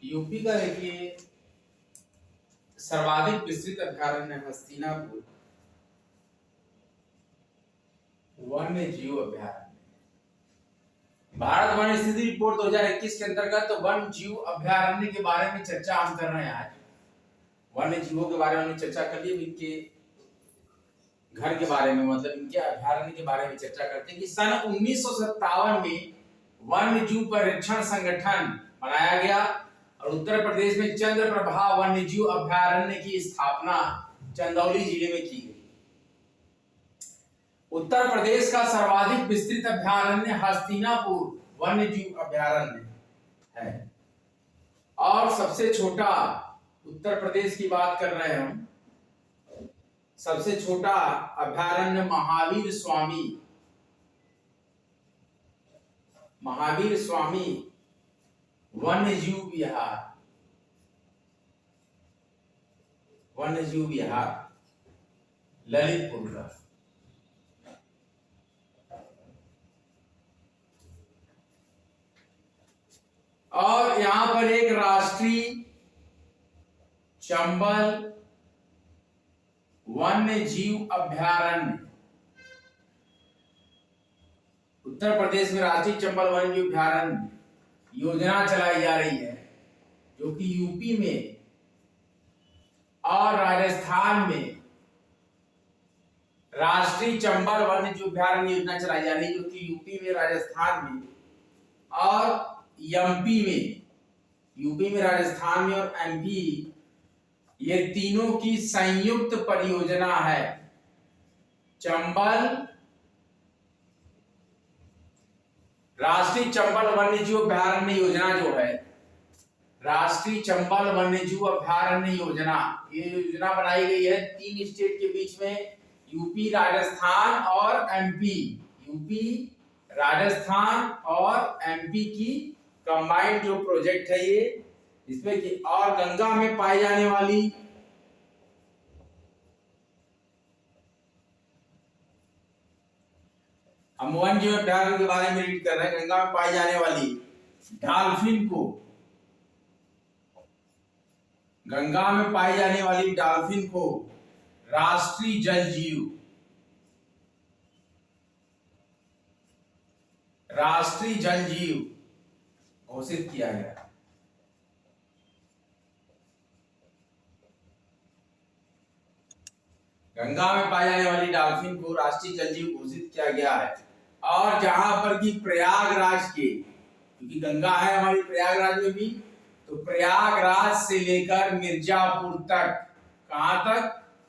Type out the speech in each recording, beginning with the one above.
UP का देखिए सर्वाधिक विस्तृत अभ्यारण्य हस्तिनापुर वन्य जीव अभ्यारण्य। भारत वन्य स्थिति रिपोर्ट 2021 के अंतर्गत वन्य जीव अभ्यारण्य के बारे में चर्चा हम कर रहे हैं। आज वन्य जीवों के बारे में चर्चा कर लिए, इनके घर के बारे में मतलब इनके अभ्यारण्य के बारे में चर्चा करते हैं कि सन 1957 में वन्य जीव परिरक्षण संगठन बनाया गया और उत्तर प्रदेश में चंद्रप्रभा वन्य जीव अभ्यारण्य की स्थापना चंदौली जिले में की गई। उत्तर प्रदेश का सर्वाधिक विस्तृत अभ्यारण्य हस्तिनापुर वन्य जीव अभ्यारण्य है और सबसे छोटा, उत्तर प्रदेश की बात कर रहे हैं हम, सबसे छोटा अभ्यारण्य महावीर स्वामी वन्य जीव विहार ललितपुर का। और यहां पर एक राष्ट्रीय चंबल वन्य जीव अभ्यारण्य, उत्तर प्रदेश में राष्ट्रीय चंबल वन्य जीव अभ्यारण्य योजना चलाई जा रही है, जो कि यूपी में और राजस्थान में राष्ट्रीय चंबल वन्य जीव अभ्यारण्य योजना चलाई जा रही है, जो कि यूपी में, राजस्थान में और यूपी में, राजस्थान में और एमपी, ये तीनों की संयुक्त परियोजना है। राष्ट्रीय चंबल वन्य जीव अभ्यारण्य योजना जो है, राष्ट्रीय चंबल वन्य जीव अभ्यारण्य योजना, ये योजना बनाई गई है 3 स्टेट के बीच में, यूपी, राजस्थान और एमपी। यूपी, राजस्थान और एमपी की कंबाइंड जो प्रोजेक्ट है ये, इसमें कि और गंगा में पाई जाने वाली हम वन्य जीव अभ्यारण्य के बारे में रीड कर रहे हैं। गंगा में पाई जाने वाली डॉल्फिन को, गंगा में पाई जाने वाली डॉल्फिन को राष्ट्रीय जल जीव घोषित किया गया। गंगा में पाई जाने वाली डॉल्फिन को राष्ट्रीय जल जीव घोषित किया गया है। और जहां पर कि प्रयागराज के, क्योंकि गंगा है हमारी प्रयागराज में भी, तो प्रयागराज से लेकर मिर्जापुर तक, कहां तक?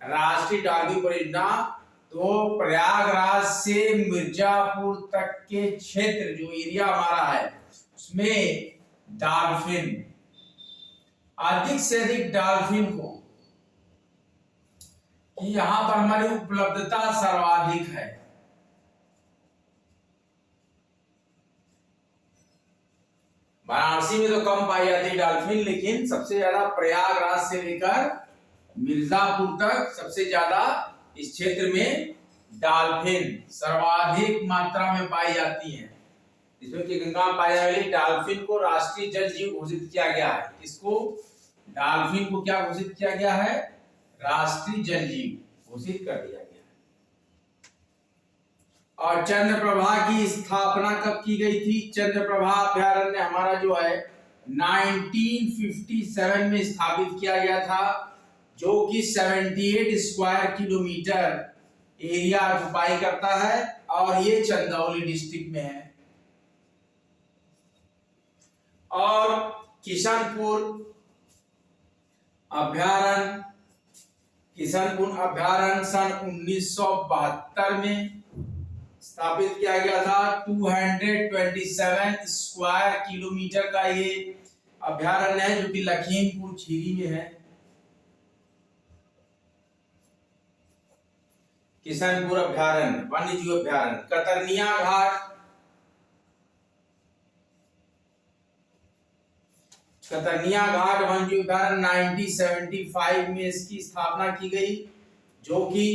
राष्ट्रीय डॉल्फिन परियोजना। तो प्रयागराज से मिर्जापुर तक के क्षेत्र, जो एरिया हमारा है, उसमें डॉल्फिन, अधिक से अधिक डॉल्फिन को, कि यहां पर हमारी उपलब्धता सर्वाधिक है। वाराणसी में तो कम पाई जाती है डॉल्फिन, लेकिन सबसे ज्यादा प्रयागराज से लेकर मिर्जापुर तक सबसे ज्यादा इस क्षेत्र में डॉल्फिन सर्वाधिक मात्रा में पाई जाती है। इसमें कि गंगा में पाई जाने वाली डॉल्फिन को राष्ट्रीय जल जीव घोषित किया गया है। इसको, डॉल्फिन को क्या घोषित किया गया है? राष्ट्रीय जल जीव घोषित कर दिया गया है। और चंद्रप्रभा की स्थापना कब की गई थी? चंद्रप्रभा अभ्यारण्य हमारा जो है 1957 में स्थापित किया गया था, जो कि 78 स्क्वायर किलोमीटर एरिया ऑक्युपाई करता है और ये चंदौली डिस्ट्रिक्ट में है। और किशनपुर अभ्यारण्य सन 1972 में स्थापित किया गया था। 227 स्क्वायर किलोमीटर का ये अभ्यारण्य है, जो कि लखीमपुर खीरी में है। किशनपुर अभ्यारण्य वन्य जीव अभ्यारण्य। कतरनिया घाट वन्य जीव अभ्यारण्य 1975 में इसकी स्थापना की गई, जो कि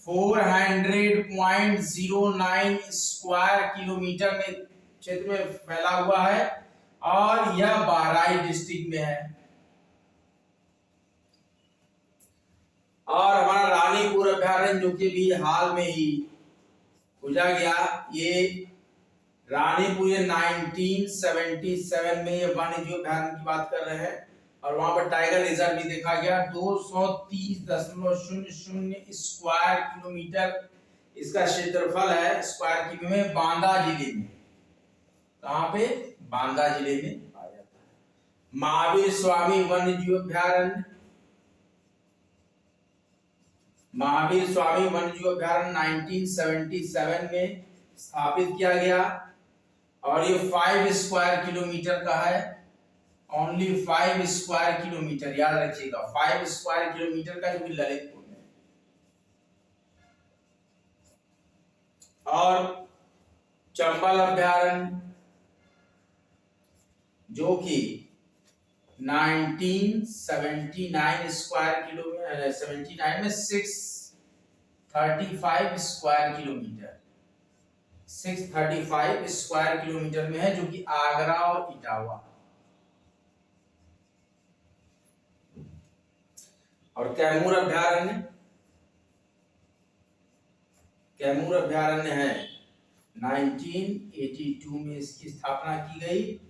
400.09 स्क्वायर किलोमीटर में क्षेत्र में फैला हुआ है और यह बहराइच डिस्ट्रिक्ट में है। और हमारा रानीपुर अभ्यारण्य जो कि भी हाल में ही खोजा गया, ये रानीपुर 1977 में ये वन्य जीव अभ्यारण्य की बात कर रहे हैं। और वहां पर टाइगर रिजर्व भी देखा गया। 230.00 स्क्वायर किलोमीटर इसका क्षेत्रफल है स्क्वायर किलोमीटर में, बांदा जिले में। कहां पे? बांदा जिले में पाया जाता है। महावीर स्वामी वन्य जीव अभ्यारण्य, महावीर स्वामी वन्य जीव अभ्यारण्य 1977 में स्थापित किया गया और ये 5 स्क्वायर किलोमीटर का है। ओनली 5 स्क्वायर किलोमीटर, याद रखिएगा 5 स्क्वायर किलोमीटर का, जो कि ललितपुर में। और चंबल अभ्यारण्य जो कि 1979 स्क्वायर किलोमीटर, 79 में 635 स्क्वायर किलोमीटर, 635 स्क्वायर किलोमीटर में है, जो कि आगरा और इटावा। और कैमूर अभ्यारण्य, कैमूर अभ्यारण्य है 1982 में इसकी स्थापना की गई,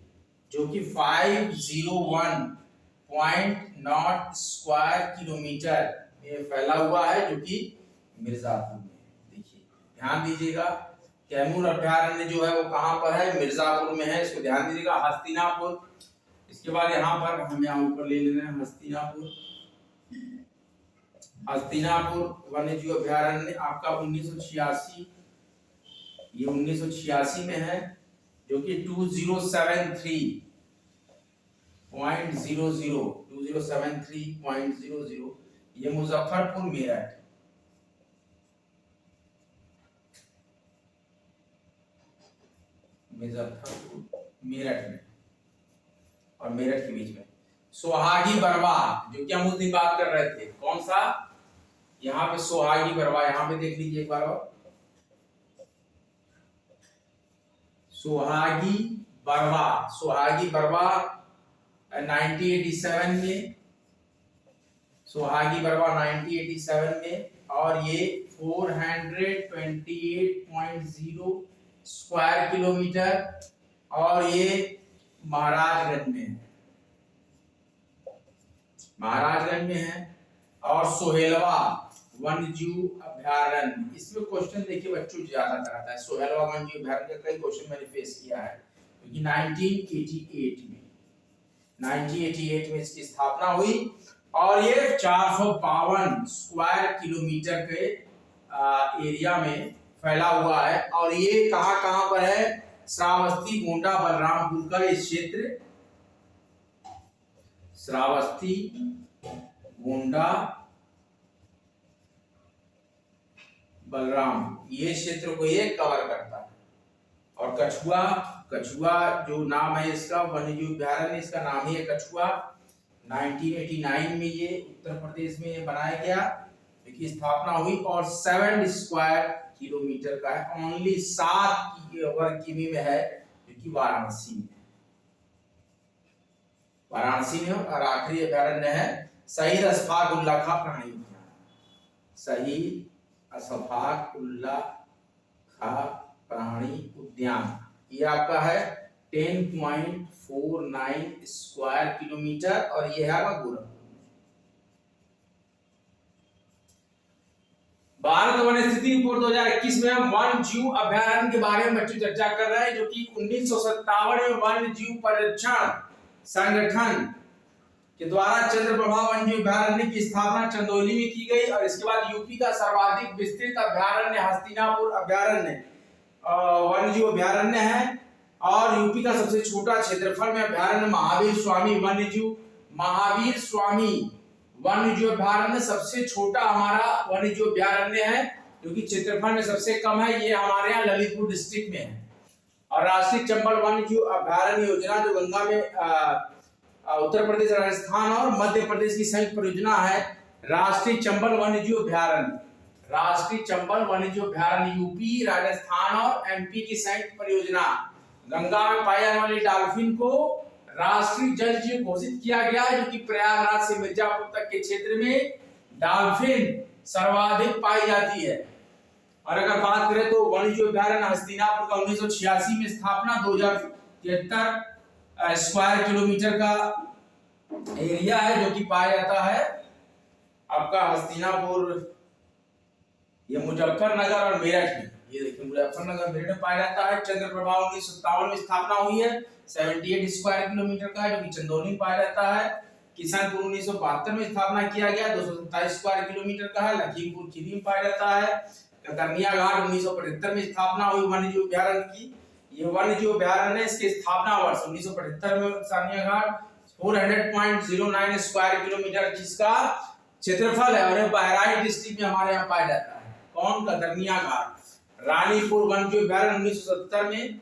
जो कि 501.0 स्क्वायर किलोमीटर में फैला हुआ है, जो कि मिर्जापुर में। देखिए ध्यान दीजिएगा, कैमूर अभ्यारण्य जो है वो कहां पर है? मिर्जापुर में है, इसको ध्यान दीजिएगा। हस्तिनापुर, इसके बाद यहाँ पर हम यहाँ ऊपर ले ले रहे हैं हस्तिनापुर। हस्तिनापुर वन्य जीव अभ्यारण्य आपका 1986, ये 1986 में है, जो कि 2073.00 ये मुजफ्फरपुर मेरठ, मुजफ्फरपुर मेरठ में और मेरठ के बीच में। सोहागी बरवा, जो कि हम उस दिन बात कर रहे थे, कौन सा? यहाँ पे सोहागी बरवा, यहाँ पे देख लीजिए एक बार और। सोहागी बरवा, सोहागी बरवा 1987 में, सोहागी बरवा 1987 में, और ये 428.0 स्क्वायर किलोमीटर, और ये महाराजगंज में है, महाराजगंज में है। और सोहेलवा वन्य जीव अभ्यारण्य, इसमें क्वेश्चन देखिए बच्चों ज्यादा कराता है। सोहेलवा वन्य जीव अभ्यारण्य का कई क्वेश्चन मैंने फेस किया है, क्योंकि 1988 में इसकी स्थापना हुई, और ये 452 स्क्वायर किलोमीटर के एरिया में फैला हुआ है। और ये कहां पर है? श्रावस्ती, गोंडा, बलरामपुर का ये क्षेत्र, श्रावस्ती, गोंडा, बलराम, ये क्षेत्र को ये कवर करता है। और कछुआ, कछुआ जो नाम है इसका वन्य जीव अभ्यारण्य, इसका नाम ही है कछुआ। 1989 में ये उत्तर प्रदेश में ये बनाया गया, इसकी स्थापना हुई, और 7 स्क्वायर किलोमीटर का है। ओनली 7 वर्ग किमी में है, जो कि वाराणसी में, वाराणसी में। और आखिरी अभ्यारण्य है शहीद अशफाक उल्लाह खां प्राणी उद्यान, शहीद अशफाक उल्लाह खां प्राणी उद्यान, ये आपका है 10.49 स्क्वायर किलोमीटर, और ये है गोरखपुर। भारत वन्य स्थिति रिपोर्ट 2021 में हम वन्य जीव अभ्यारण्य के बारे में बच्चों चर्चा कर रहे हैं, जो कि 1957 में वन्य जीव परिरक्षण संगठन के द्वारा चंद्रप्रभा वन्य जीव अभ्यारण्य की स्थापना चंदौली में की गई। और इसके बाद यूपी का सर्वाधिक विस्तृत अभ्यारण्य हस्तिनापुर अभ्यारण्य वन्य जीव अभ्यारण्य है, और यूपी का सबसे छोटा क्षेत्रफल में अभ्यारण्य महावीर स्वामी वन्य जीव, महावीर स्वामी वन्य जीव अभ्यारण्य सबसे छोटा हमारा वन्य जीव अभ्यारण्य है, जो कि क्षेत्रफल में सबसे कम है। ये हमारे यहाँ ललितपुर डिस्ट्रिक्ट में है। और राष्ट्रीय चंबल वन्य जीव अभ्यारण्य योजना, जो गंगा में उत्तर प्रदेश, राजस्थान और मध्य प्रदेश की संयुक्त परियोजना है, राष्ट्रीय चंबल वन्य जीव अभ्यारण्य, राष्ट्रीय चंबल वन्य जीव अभ्यारण्य यूपी, राजस्थान और एमपी की संयुक्त परियोजना गंगा में पाई जाने वाली डॉल्फिन को राष्ट्रीय जल जीव घोषित किया गया है, जो कि प्रयागराज से मिर्जापुर तक के क्षेत्र में डॉल्फिन सर्वाधिक पाई जाती है। और अगर बात करें तो वन्यजीव अभ्यारण्य हस्तिनापुर का 1986 में स्थापना, 2073 स्क्वायर किलोमीटर का एरिया है जो कि पाया जाता है आपका हस्तिनापुर, ये मुजफ्फरनगर और मेरठ में। ये देखिए मुजफ्फरनगर मेरठ में पाया जाता है। चंद्रप्रभा 1957 में स्थापना हुई है, 78 स्क्वायर किलोमीटर का है, जो कि चंदौली में पाया जाता है। किशनपुर 1972 में स्थापना किया गया, 227 स्क्वायर किलोमीटर का है, लखीमपुर खीरी में पाया जाता है। कतरनिया घाट 1975 में स्थापना हुई वन्यजीव अभ्यारण्य की। ये वन्यजीव अभ्यारण्य इसकी स्थापना वर्ष 1975 में कतरनिया घाट 400.09 स्क्वायर किलोमीटर जिसका क्षेत्रफल है, और बहराइच डिस्ट्रिक्ट में हमारे यहाँ पाया जाता है। कौन? कतरनिया घाट। रानीपुर वन्यजीव अभ्यारण्य 1970 में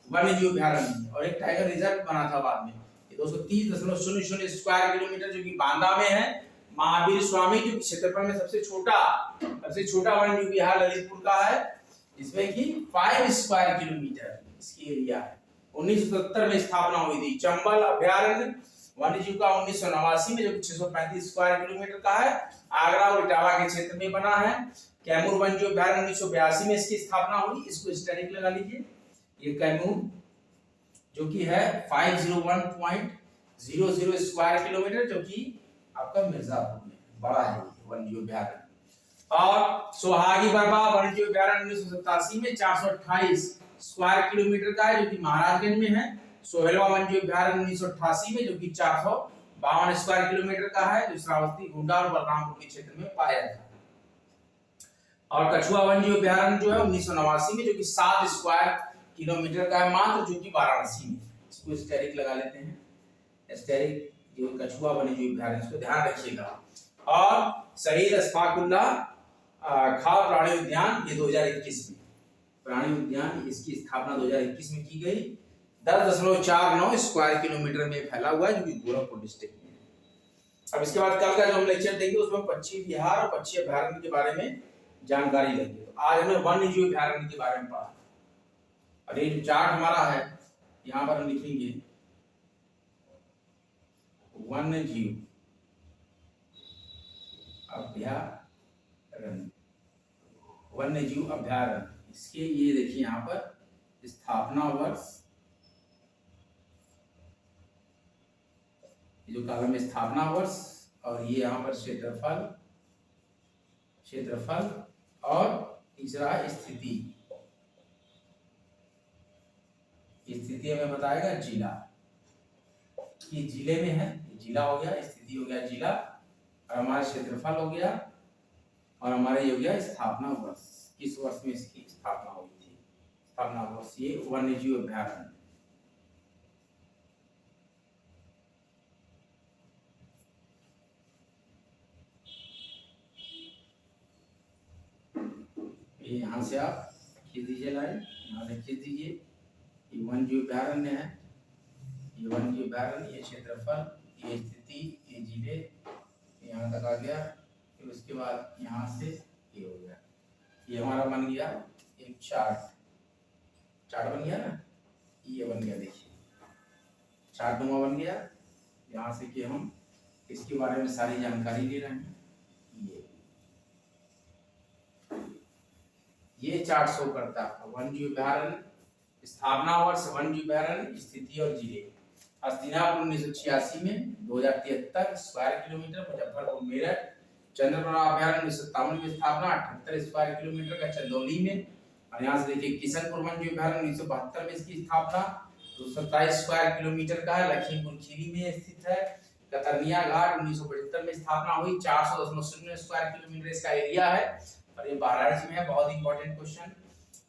वन्यजीव अभ्यारण्य, और एक टाइगर रिजर्व बना था बाद में। 230.00 स्क्वायर किलोमीटर जो कि बांदा में है। महावीर स्वामी जो क्षेत्रफल में सबसे छोटा वन्यजीव विहार ललितपुर का है, इसमें कि 5 स्क्वायर किलोमीटर इसकी एरिया है। 1970 में स्थापना हुई थी। चंबल अभ्यारण्य वन्यजीव का 1989 में जो कि 635 स्क्वायर किलोमीटर का है, आगरा और इटावा के क्षेत्र में बना है। कैमूर वन्यजीव अभ्यारण्य 1982 में इसकी स्थापना हुई। इसको स्टैटिक लगा लीजिए। ये कैमूर जो कि है 501.00 स्क्वायर किलोमीटर, जो कि आपका मिर्जापुर में बड़ा है वन्यजीव अभ्यारण्य। और सोहागी बरबा वन्यजीव अभ्यारण्य 1987 में 428 स्क्वायर किलोमीटर का है, जो कि महाराजगंज में है। सोहेलवा वन्यजीव अभ्यारण्य 1988 में जो कि 452 स्क्वायर किलोमीटर का है, जो श्रावस्ती, गोंडा और बलरामपुर के क्षेत्र में पाया जाता है। और कछुआ वन्यजीव अभ्यारण्य जो है 1989 में जो कि 7 स्क्वायर किलोमीटर का है मात्र, जो कि वाराणसी में। इसको स्टेरिक लगा लेते हैं। स्टेरिक जो कछुआ वन्यजीव अभ्यारण्य, इसको ध्यान रखिएगा। और शहीद अशफाकुल्ला खां प्राणी उद्यान, ये 2021 में प्राणी उद्यान, इसकी स्थापना 2021 में की गई। 10.49 स्क्वायर किलोमीटर में फैला हुआ है, जो कि गोरखपुर डिस्ट्रिक्ट में है। अब इसके बाद कल का जो हम लेक्चर देंगे उसमें पक्षी विहार और पक्षी अभ्यारण्य के बारे में जानकारी लेंगे। तो आज हमने वन्यजीव अभ्यारण्य के बारे में पढ़ा। और ये जो चार्ट हमारा है, यहाँ पर हम लिखेंगे वन्यजीव अभ्यारण्य, वन्यजीव अभ्यारण्य। इसके ये देखिए यहाँ पर स्थापना वर्ष, जो कॉलम में स्थापना वर्ष, और ये यहाँ पर क्षेत्रफल और तीसरा स्थिति हमें बताएगा जिला, कि जिले में है, जिला हो गया, स्थिति हो गया जिला, और हमारा क्षेत्रफल हो गया, और हमारा ये हो गया स्थापना वर्ष, किस वर्ष में इसकी स्थापना हुई थी, स्थापना वर्ष। ये वन्यजीव अभ्यारण्य। ये यहाँ से आप खींच दीजिए लाइन, यहाँ से खींच दीजिए। ये वन्यजीव अभ्यारण्य है, ये वन्यजीव अभ्यारण्य, ये क्षेत्रफल, ये स्थिति, ये जिले, यहाँ तक आ गया। फिर उसके बाद यहाँ से ये हो गया, ये हमारा बन गया एक चार्ट बन गया ना, ये बन गया। देखिए चार्ट नुमा बन गया। यहाँ से कि हम इसके बारे में सारी जानकारी ले रहे हैं। ये चार्ट शो करता है वन्यजीव अभ्यारण्य, स्थापना वर्ष, वन्यजीव अभ्यारण्य, स्थिति और जिले। हस्तिनापुर 1986 में 2073 स्क्वायर किलोमीटर, मुजफ्फरपुर मेरठ। चंद्रप्रभा अभ्यारण्य 1957 में स्थापना, 78 स्क्वायर किलोमीटर का चंदौली में। और यहाँ से देखिए किशनपुर वन्यजीव अभ्यारण्य 1972 में इसकी स्थापना, 227 स्क्वायर किलोमीटर का है, लखीमपुर खीरी में स्थित है। कतरनिया घाट 1975 में स्थापना हुई, 400.00 स्क्वायर किलोमीटर इसका एरिया है, और ये बहराइच में है। बहुत इंपॉर्टेंट क्वेश्चन।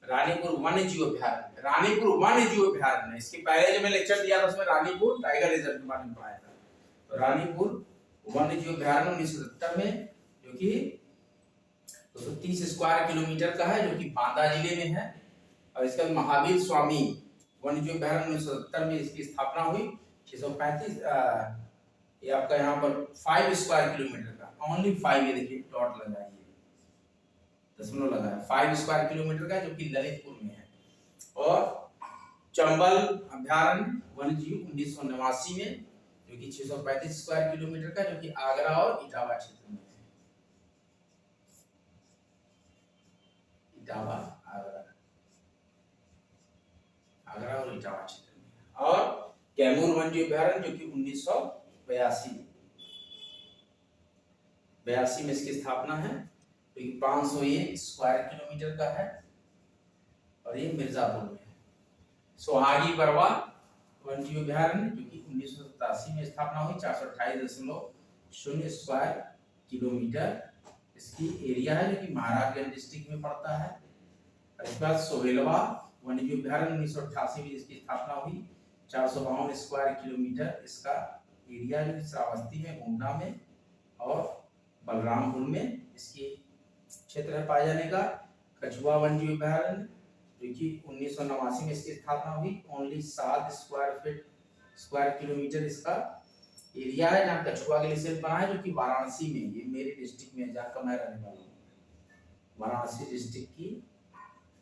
रानीपुर वन्यजीव अभ्यारण्य, रानीपुर वन्यजीव अभ्यारण्य, इसके पहले जो मैं लेक्चर दिया था उसमें रानीपुर टाइगर रिजर्व के बारे में पढ़ाया था। तो रानीपुर वन्यजीव अभ्यारण्य 1970 में जो कि 230 स्क्वायर किलोमीटर का है, जो कि बांदा जिले में है। और इसके बाद महावीर स्वामी वन्यजीव अभ्यारण्य 1970 में इसकी स्थापना हुई, 635, ये आपका यहाँ पर 5 स्क्वायर किलोमीटर का, ओनली 5, ये देखिए डॉट लगाइए, दशमलव लगा है, 5 स्क्वायर किलोमीटर का, जो कि ललितपुर में है। और चंबल अभ्यारण्य वन्यजीव 1989 में, जो कि 635 स्क्वायर किलोमीटर का, जो कि आगरा और इटावा क्षेत्र में है। इटावा, आगरा और इटावा क्षेत्र में। और कैमूर वन्यजीव अभ्यारण्य, जो कि 1982 में इसकी स्थापना है, जो कि 501 स्क्वायर किलोमीटर का है, और ये मिर्जापुर में है। सोहागी बरवा वन्यजीव अभ्यारण्य, जो कि 1987 में स्थापना हुई, 428.0 स्क्वायर किलोमीटर इसकी एरिया है, जो कि महाराजगंज डिस्ट्रिक्ट में पड़ता है। इसके बाद सोहेलवा वन्यजीव अभ्यारण्य 1988 में इसकी स्थापना हुई, 452 स्क्वायर किलोमीटर इसका एरिया, जो श्रावस्ती में, गोंडा में और बलरामपुर में इसकी क्षेत्र है पाए जाने का। कछुआ वन्यजीव अभ्यारण्य, जो कि 1989 में इसकी स्थापना हुई, ओनली 7 स्क्वायर किलोमीटर इसका एरिया है, जहाँ कछुआ के लिए सिर्फ बना है, जो कि वाराणसी में, ये मेरे डिस्ट्रिक्ट में जहाँ का मैं रहने वाला हूँ, वाराणसी डिस्ट्रिक्ट की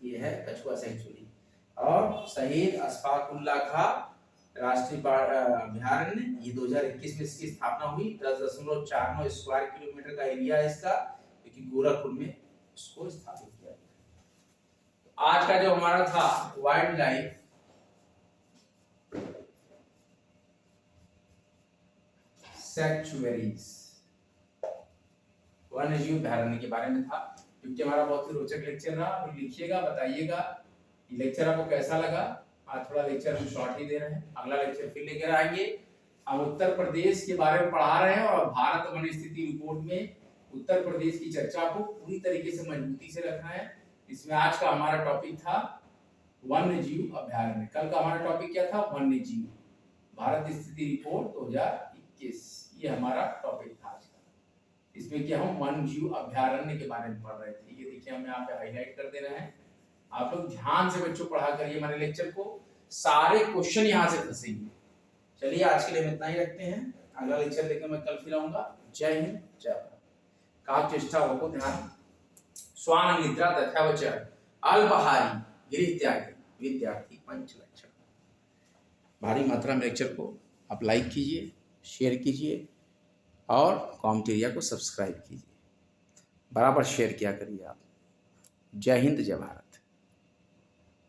ये है कछुआ सेंचुरी। और शहीद अशफाकुल्ला खां राष्ट्रीय अभ्यारण्य, ये 2021 में इसकी स्थापना हुई, 10.49 स्क्वायर किलोमीटर का एरिया है इसका, जो कि गोरखपुर में इसको स्थापित किया गया। आज का जो हमारा था वाइल्ड लाइफ सैंक्चुअरीज, वन्यजीव अभ्यारण्य के बारे में था, क्योंकि हमारा बहुत ही रोचक लेक्चर रहा। आप लिखिएगा, बताइएगा ये लेक्चर आपको कैसा लगा। आज थोड़ा लेक्चर हम शॉर्ट ही दे रहे हैं, अगला लेक्चर फिर लेकर आएंगे। हम उत्तर प्रदेश के बारे में पढ़ा रहे हैं और भारत वन स्थिति रिपोर्ट में उत्तर प्रदेश की चर्चा को पूरी तरीके से मजबूती से रखना है। इसमें आज का हमारा टॉपिक था वन्यजीव अभ्यारण्य। कल का हमारा टॉपिक क्या था? वन्यजीव, भारत स्थिति रिपोर्ट 2021, ये हमारा टॉपिक था आज का। इसमें क्या हम वन्यजीव अभ्यारण्य के बारे में पढ़ रहे थे। ये देखिए हम यहाँ पे हाईलाइट कर दे रहे हैं। आप लोग ध्यान से बच्चों पढ़ा करिए हमारे लेक्चर को, सारे क्वेश्चन यहाँ से फंसेंगे। चलिए आज के लिए हम इतना ही रखते हैं, अगला लेक्चर लेकर मैं कल फिर आऊंगा। जय हिंद, जय भारत। काक चेष्टा को ध्यान, स्वान निद्रा तथा वचन, अल्पहारी गृह त्यागी विद्यार्थी पंच लक्षण। भारी मात्रा में लेक्चर को आप लाइक कीजिए, शेयर कीजिए और कॉमेंट एरिया को सब्सक्राइब कीजिए। बराबर शेयर किया करिए आप। जय हिंद, जय भारत।